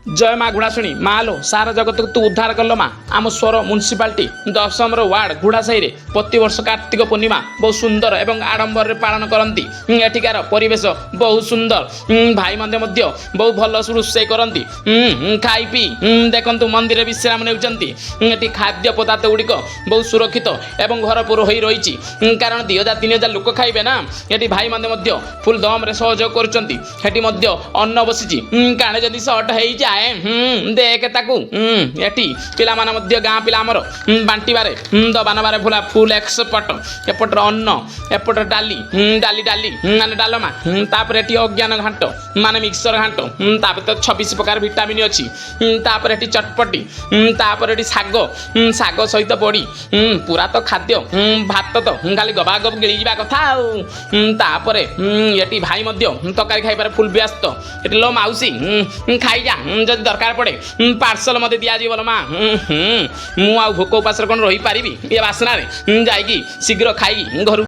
जय माँ घुड़ाशुणी माँ लो सारा जगत को तू उद्धार कल माँ आम स्वर म्यूनिशिपालिटी 10 नंबर वार्ड घुड़ासाही प्रति वर्ष कार्तिक पूर्णिमा बहुत सुंदर एवं आडंबर पालन करती एठिकार परिवेश बहुत सुंदर भाई मंदे बहुत भल रोषे करती खाई पी देखु मंदिर विश्राम ने खाद्य पदार्थ गुड़िक बहुत सुरक्षित एवं घरपुर हो रही कारण 2000-3000 लोक खाइबे ना ये भाई मंदे फुल दम रे सहयोग कर अन्न बसी काणे जदि सर्ट हो जाए देख ताकू एटी पिला माने मध्य गाँ पिला आमर बांटिबारे दबानबारे फुला फुल एक्सपर्ट एपटर अन्न एपटर डाली डाली डाली माने डालमा तापर एटी अज्ञान घाट माने मिक्सर घाट तापर तो 26 प्रकार विटामिन अच्छी तापर एटी चटपटी तापर एटी साग साग सहित बड़ी पूरा तो खाद्य भात तो खाली गबागब गिली जा कथा तापर एटी भाई मध्य तकारी खाइबार फुल व्यस्त एटी लो माउसी खाई जा जब दरकार पड़े पार्सल मत दि जाव माँ मु भोक उपास कौन रही पारि ये बासना जाइकी शीघ्र खाई घर